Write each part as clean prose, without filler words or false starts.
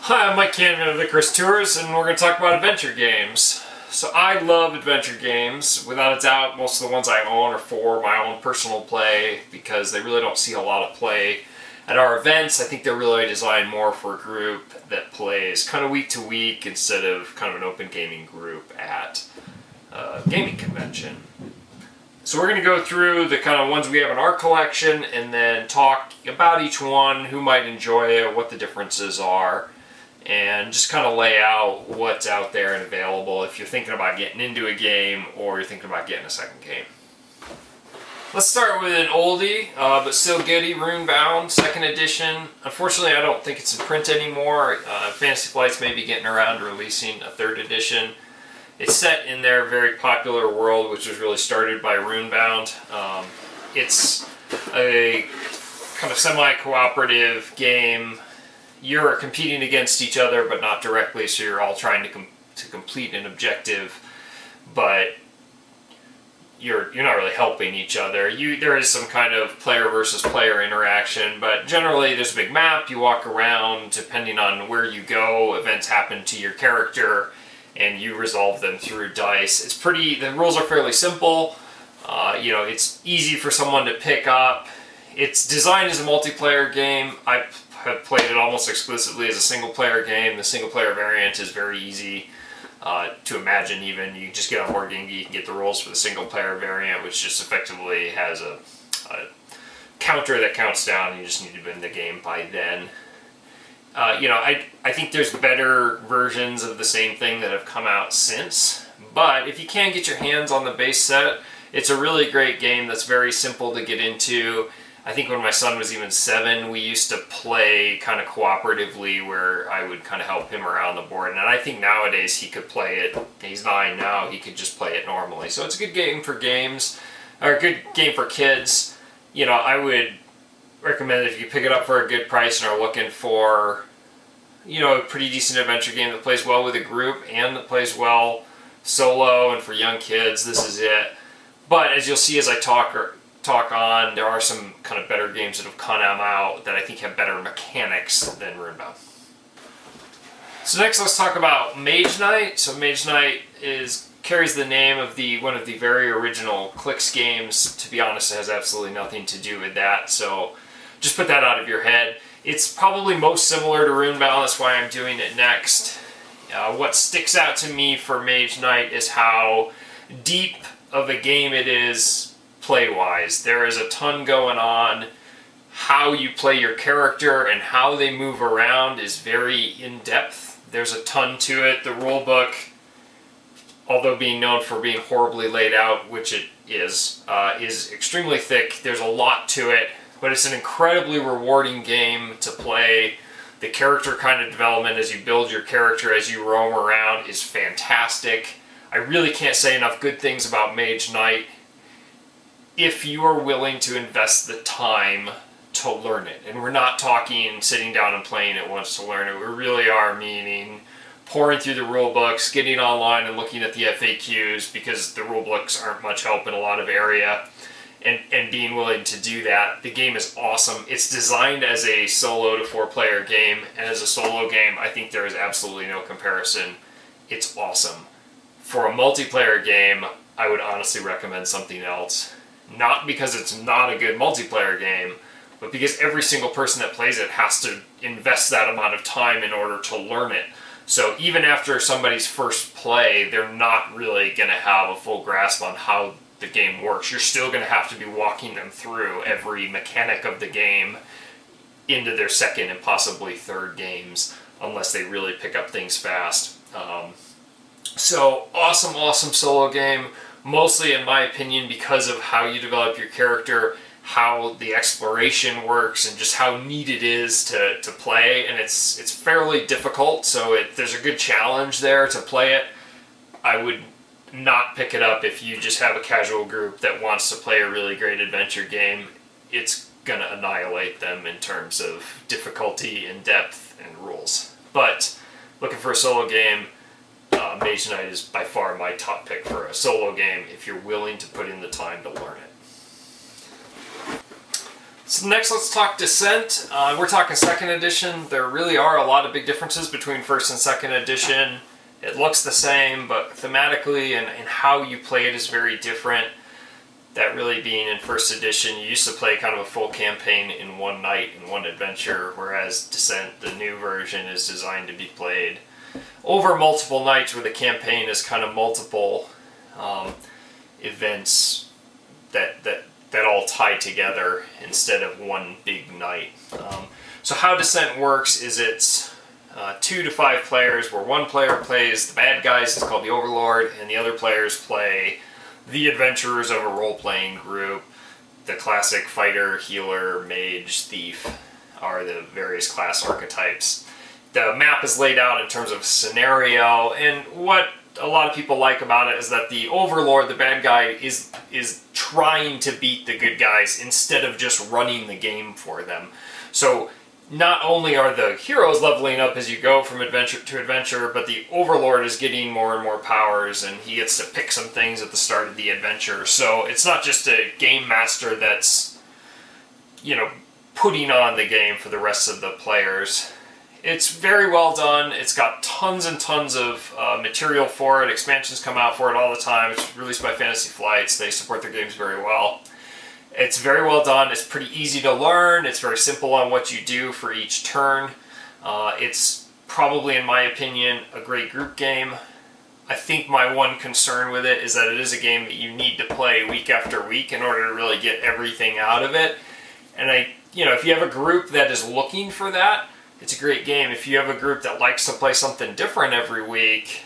Hi, I'm Mike Cannon of Icarus Tours, and we're going to talk about adventure games. So I love adventure games. Without a doubt, most of the ones I own are for my own personal play because they really don't see a lot of play at our events. I think they're really designed more for a group that plays kind of week to week instead of kind of an open gaming group at a gaming convention. So we're going to go through the kind of ones we have in our collection and then talk about each one, who might enjoy it, what the differences are, and just kind of lay out what's out there and available if you're thinking about getting into a game or you're thinking about getting a second game. Let's start with an oldie, but still goodie, Runebound, 2nd edition. Unfortunately, I don't think it's in print anymore. Fantasy Flight's may be getting around to releasing a 3rd edition. It's set in their very popular world, which was really started by Runebound. It's a kind of semi-cooperative game. You're competing against each other, but not directly, so you're all trying to complete an objective, but you're not really helping each other. There is some kind of player versus player interaction, but generally there's a big map, you walk around, depending on where you go, events happen to your character, and you resolve them through dice. The rules are fairly simple. It's easy for someone to pick up. It's designed as a multiplayer game. I have played it almost exclusively as a single-player game. The single-player variant is very easy to imagine even. You just get on Board Game Geek and get the rules for the single-player variant, which just effectively has a counter that counts down, and you just need to win the game by then. I think there's better versions of the same thing that have come out since, but if you can get your hands on the base set, it's a really great game that's very simple to get into. I think when my son was even 7, we used to play kind of cooperatively where I would kind of help him around the board. And I think nowadays he could play it, he's 9 now, he could just play it normally. So it's a good game for games, or a good game for kids. I would recommend if you pick it up for a good price and are looking for, a pretty decent adventure game that plays well with a group and that plays well solo and for young kids, this is it. But as you'll see as I talk on, there are some kind of better games that have come out that I think have better mechanics than Runebound. So next let's talk about Mage Knight. So Mage Knight carries the name of one of the very original Clicks games. To be honest, it has absolutely nothing to do with that, so just put that out of your head. It's probably most similar to Runebound, that's why I'm doing it next. What sticks out to me for Mage Knight is how deep of a game it is play-wise. There is a ton going on. How you play your character and how they move around is very in-depth. There's a ton to it. The rulebook, although being known for being horribly laid out, which it is extremely thick. There's a lot to it, but it's an incredibly rewarding game to play. The character kind of development as you build your character as you roam around is fantastic. I really can't say enough good things about Mage Knight if you are willing to invest the time to learn it. And we're not talking sitting down and playing it once to learn it. We really are meaning pouring through the rule books, getting online and looking at the FAQs, because the rule books aren't much help in a lot of area, and being willing to do that. The game is awesome. It's designed as a solo to 4-player game, and as a solo game, I think there is absolutely no comparison. It's awesome. For a multiplayer game, I would honestly recommend something else. Not because it's not a good multiplayer game, but because every single person that plays it has to invest that amount of time in order to learn it. So even after somebody's first play, they're not really going to have a full grasp on how the game works. You're still going to have to be walking them through every mechanic of the game into their 2nd and possibly 3rd games, unless they really pick up things fast. So awesome solo game, mostly in my opinion because of how you develop your character, how the exploration works, and just how neat it is to play. And it's fairly difficult, so there's a good challenge there to play it. I would not pick it up if you just have a casual group that wants to play a really great adventure game. It's gonna annihilate them in terms of difficulty and depth and rules. But looking for a solo game, Mage Knight is by far my top pick for a solo game if you're willing to put in the time to learn it. So next, let's talk Descent. We're talking 2nd edition. There really are a lot of big differences between 1st and 2nd edition. It looks the same, but thematically and how you play it is very different. That really being in 1st edition, you used to play kind of a full campaign in one night, in one adventure, whereas Descent, the new version, is designed to be played over multiple nights, where the campaign is kind of multiple events that all tie together instead of one big night. So how Descent works is it's 2 to 5 players, where one player plays the bad guys, it's called the Overlord, and the other players play the adventurers of a role-playing group. The classic fighter, healer, mage, thief are the various class archetypes. The map is laid out in terms of scenario, and what a lot of people like about it is that the Overlord, the bad guy, is trying to beat the good guys instead of just running the game for them. So not only are the heroes leveling up as you go from adventure to adventure, but the Overlord is getting more and more powers, and he gets to pick some things at the start of the adventure. So it's not just a game master that's, you know, putting on the game for the rest of the players. It's very well done. It's got tons and tons of material for it. Expansions come out for it all the time. It's released by Fantasy Flights. They support their games very well. It's very well done. It's pretty easy to learn. It's very simple on what you do for each turn. It's probably, in my opinion, a great group game. I think my one concern with it is that it is a game that you need to play week after week in order to really get everything out of it. And if you have a group that is looking for that, it's a great game. If you have a group that likes to play something different every week,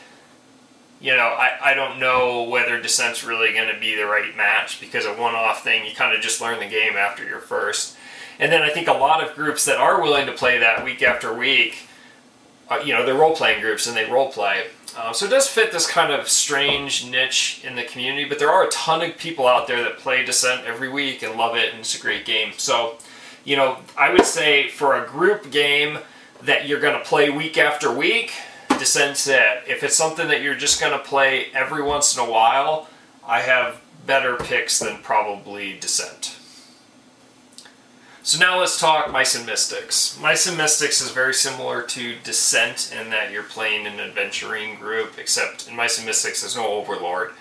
I don't know whether Descent's really going to be the right match, because a one-off thing, you kind of just learn the game after your first. And then I think a lot of groups that are willing to play that week after week, they're role-playing groups and they role-play. So it does fit this kind of strange niche in the community, but there are a ton of people out there that play Descent every week and love it, and it's a great game. So, I would say for a group game that you're going to play week after week, Descent's it. If it's something that you're just going to play every once in a while, I have better picks than probably Descent. So now let's talk Mice and Mystics. Mice and Mystics is very similar to Descent in that you're playing an adventuring group, except in Mice and Mystics there's no Overlord.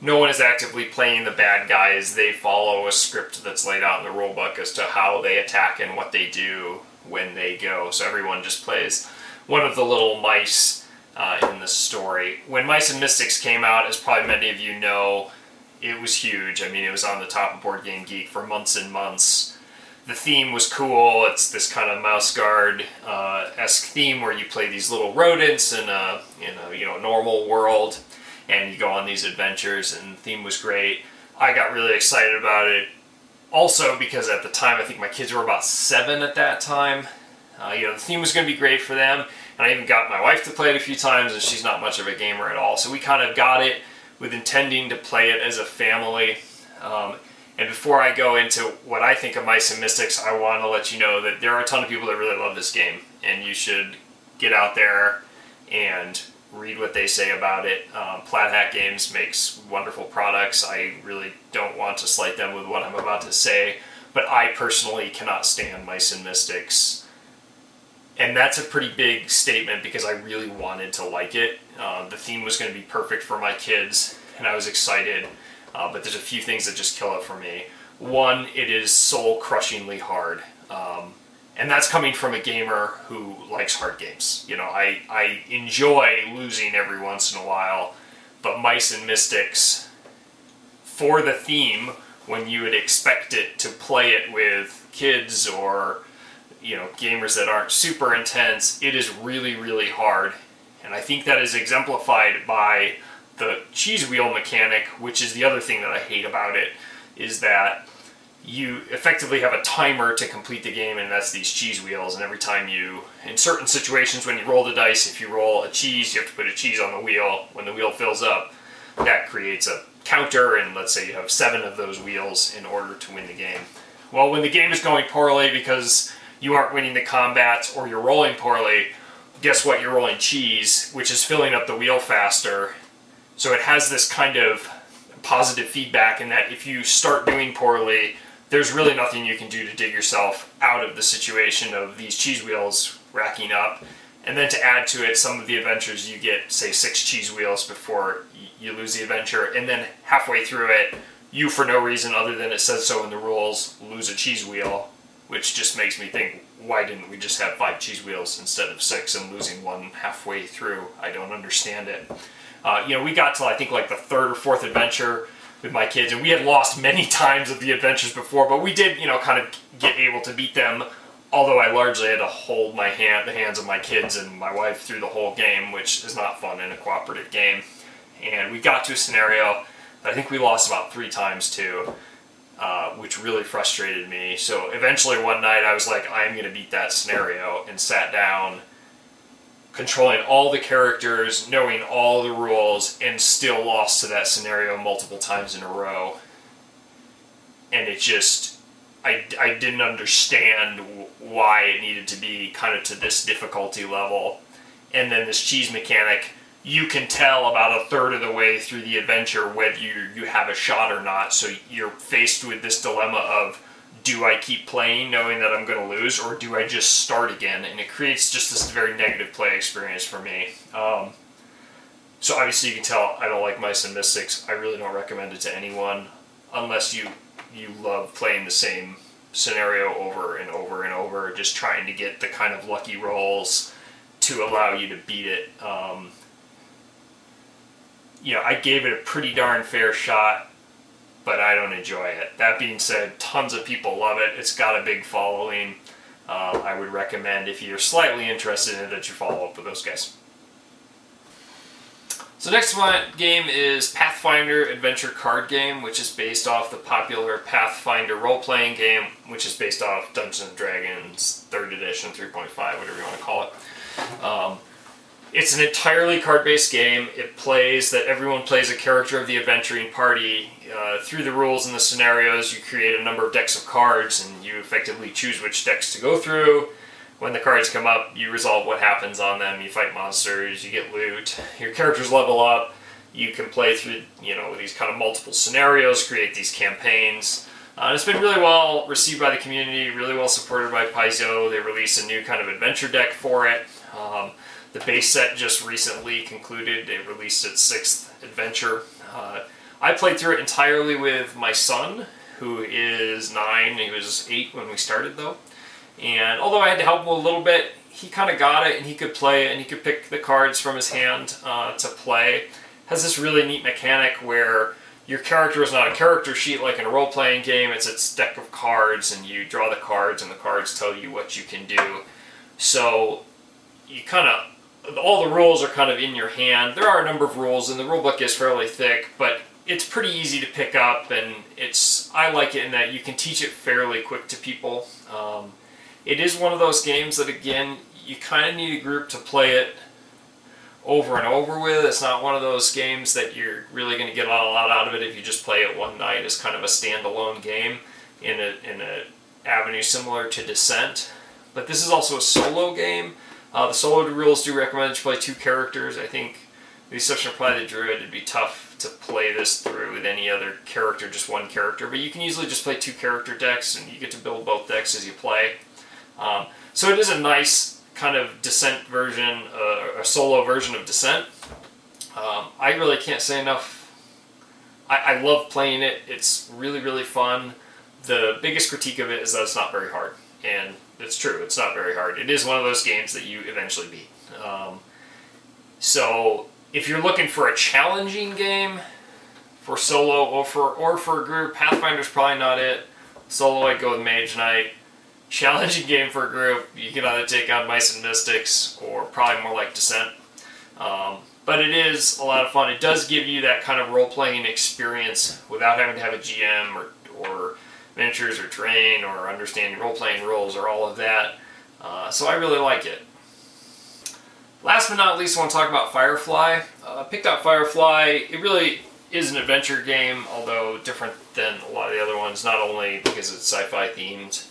No one is actively playing the bad guys. They follow a script that's laid out in the rulebook as to how they attack and what they do when they go. So everyone just plays one of the little mice in the story. When Mice and Mystics came out, as probably many of you know, it was huge. I mean, it was on the top of Board Game Geek for months and months. The theme was cool. It's this kind of Mouse Guard-esque theme where you play these little rodents in a normal world, and you go on these adventures, and the theme was great. I got really excited about it also because at the time, I think my kids were about 7 at that time. The theme was going to be great for them, and I even got my wife to play it a few times, and she's not much of a gamer at all. So we kind of got it with intending to play it as a family. And before I go into what I think of Mice and Mystics, I want to let you know that there are a ton of people that really love this game, and you should get out there and read what they say about it. Plaid Hat Games makes wonderful products. I really don't want to slight them with what I'm about to say, but I personally cannot stand Mice and Mystics. And that's a pretty big statement because I really wanted to like it. The theme was going to be perfect for my kids, and I was excited. But there's a few things that just kill it for me. One, it is soul-crushingly hard. And that's coming from a gamer who likes hard games. I enjoy losing every once in a while, but Mice and Mystics, for the theme, when you would expect it to play it with kids or gamers that aren't super intense, it is really, really hard. And I think that is exemplified by the cheese wheel mechanic, which is the other thing that I hate about it, is that you effectively have a timer to complete the game, and that's these cheese wheels, and every time in certain situations when you roll the dice, if you roll a cheese, you have to put a cheese on the wheel. When the wheel fills up, that creates a counter, and let's say you have 7 of those wheels in order to win the game. Well, when the game is going poorly because you aren't winning the combats or you're rolling poorly, guess what? You're rolling cheese, which is filling up the wheel faster. So it has this kind of positive feedback in that if you start doing poorly, there's really nothing you can do to dig yourself out of the situation of these cheese wheels racking up. And then to add to it, some of the adventures you get, say, 6 cheese wheels before you lose the adventure, and then halfway through it, you, for no reason other than it says so in the rules, lose a cheese wheel, which just makes me think, why didn't we just have 5 cheese wheels instead of 6 and losing one halfway through? I don't understand it. You know, we got to, I think, like the 3rd or 4th adventure with my kids, and we had lost many times of the adventures before, but we did, you know, kind of get able to beat them. Although I largely had to hold the hands of my kids and my wife through the whole game, which is not fun in a cooperative game. And we got to a scenario that I think we lost about 3 times to, which really frustrated me. So eventually one night I was like, I'm going to beat that scenario, and sat down, controlling all the characters, knowing all the rules, and still lost to that scenario multiple times in a row. And it just... I didn't understand why it needed to be kind of to this difficulty level. And then this cheese mechanic, you can tell about a third of the way through the adventure whether you have a shot or not. So you're faced with this dilemma of, do I keep playing knowing that I'm going to lose, or do I just start again? And it creates just this very negative play experience for me. So obviously you can tell I don't like Mice and Mystics. I really don't recommend it to anyone unless you love playing the same scenario over and over and over, just trying to get the kind of lucky rolls to allow you to beat it. You know, I gave it a pretty darn fair shot, but I don't enjoy it. That being said, tons of people love it. It's got a big following. I would recommend, if you're slightly interested in it, that you follow up with those guys. So next game is Pathfinder Adventure Card Game, which is based off the popular Pathfinder role-playing game, which is based off Dungeons & Dragons 3rd edition, 3.5, whatever you want to call it. It's an entirely card-based game. It plays that everyone plays a character of the adventuring party. Through the rules and the scenarios, you create a number of decks of cards, and you effectively choose which decks to go through. When the cards come up, you resolve what happens on them. You fight monsters, you get loot, your characters level up, you can play through, you know, these kind of multiple scenarios, create these campaigns. And it's been really well received by the community, really well supported by Paizo. They released a new kind of adventure deck for it. The base set just recently concluded. They released its 6th adventure. I played through it entirely with my son, who is 9. He was 8 when we started, though. And although I had to help him a little bit, he kind of got it, and he could play it, and he could pick the cards from his hand to play. It has this really neat mechanic where your character is not a character sheet like in a role-playing game. It's its deck of cards, and you draw the cards, and the cards tell you what you can do. So you kind of, all the rules are kind of in your hand. There are a number of rules, and the rule book is fairly thick, but it's pretty easy to pick up, and I like it in that you can teach it fairly quick to people. It is one of those games that, again, you kind of need a group to play it over and over with. It's not one of those games that you're really going to get a lot out of it if you just play it one night as kind of a standalone game in a avenue similar to Descent. But this is also a solo game. The solo rules do recommend you play 2 characters. I think, with the exception of probably the Druid, it'd be tough to play this through with any other character, just one character. But you can easily just play 2 character decks, and you get to build both decks as you play. So it is a nice kind of Descent version, a solo version of Descent. I really can't say enough. I love playing it. It's really, really fun. The biggest critique of it is that it's not very hard. And it's true, it's not very hard. It is one of those games that you eventually beat. So if you're looking for a challenging game for solo or for a group, Pathfinder's probably not it. Solo, I'd go with Mage Knight. Challenging game for a group, you can either take on Mice and Mystics or probably more like Descent. But it is a lot of fun. It does give you that kind of role-playing experience without having to have a GM or miniatures or terrain or understanding role-playing rules or all of that. So I really like it. Last but not least, I want to talk about Firefly. I picked out Firefly. It really is an adventure game, although different than a lot of the other ones, not only because it's sci-fi themed,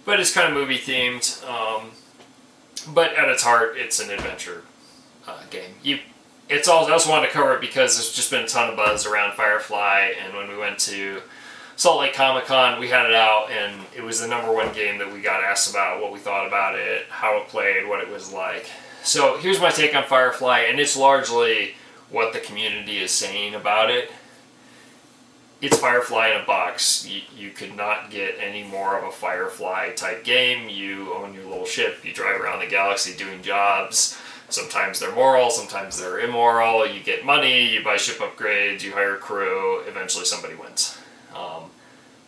but it's kind of movie themed. But at its heart, it's an adventure game. I also wanted to cover it because there's just been a ton of buzz around Firefly, and when we went to Salt Lake Comic Con, we had it out, and it was the #1 game that we got asked about, what we thought about it, how it played, what it was like. So here's my take on Firefly, and it's largely what the community is saying about it. It's Firefly in a box. You could not get any more of a Firefly type game. You own your little ship, you drive around the galaxy doing jobs. Sometimes they're moral, sometimes they're immoral. You get money, you buy ship upgrades, you hire a crew, eventually somebody wins.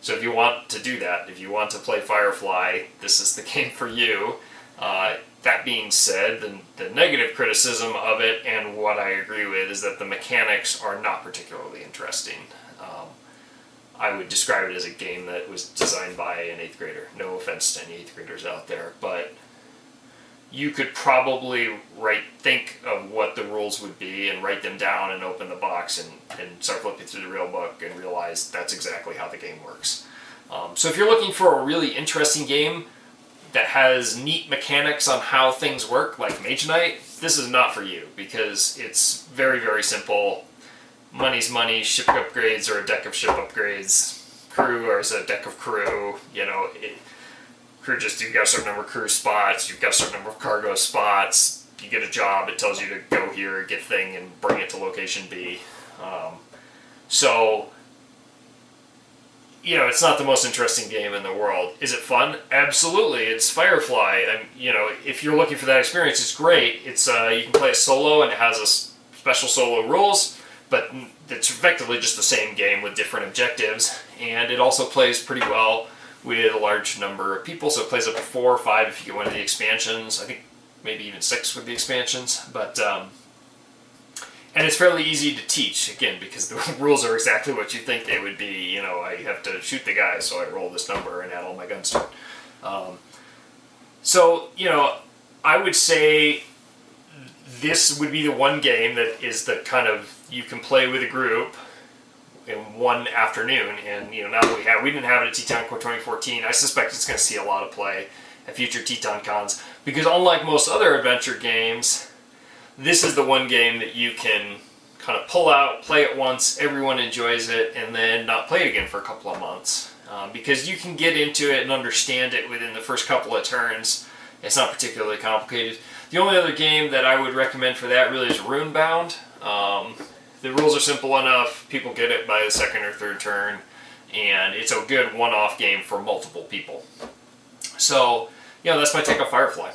So if you want to do that, if you want to play Firefly, this is the game for you. That being said, the negative criticism of it, and what I agree with, is that the mechanics are not particularly interesting. I would describe it as a game that was designed by an 8th grader. No offense to any 8th graders out there, but you could probably think of what the rules would be and write them down and open the box and start flipping through the real book and realize that's exactly how the game works. So if you're looking for a really interesting game that has neat mechanics on how things work, like Mage Knight, this is not for you, because it's very, very simple. Money's money, ship upgrades or a deck of ship upgrades, crew or a deck of crew, you know, you've got a certain number of crew spots, you've got a certain number of cargo spots, you get a job, it tells you to go here, get thing, and bring it to location B. So, you know, it's not the most interesting game in the world. Is it fun? Absolutely, it's Firefly, and, you know, if you're looking for that experience, it's great. It's you can play it solo, and it has a special solo rules, but it's effectively just the same game with different objectives, and it also plays pretty well with a large number of people, so it plays up to 4 or 5 if you get one of the expansions. I think maybe even 6 with the expansions, but and it's fairly easy to teach, again, because the rules are exactly what you think they would be. You know, I have to shoot the guy, so I roll this number and add all my guns to it. So, you know, I would say this would be the one game that is the kind of, you can play with a group in one afternoon, and, you know, now that we didn't have it at Teton Con 2014, I suspect it's going to see a lot of play at future Teton Cons, because unlike most other adventure games, this is the one game that you can kind of pull out, play it once, everyone enjoys it, and then not play it again for a couple of months, because you can get into it and understand it within the first couple of turns. It's not particularly complicated. The only other game that I would recommend for that really is Runebound. The rules are simple enough, people get it by the 2nd or 3rd turn, and it's a good one-off game for multiple people. So, you know, that's my take on Firefly.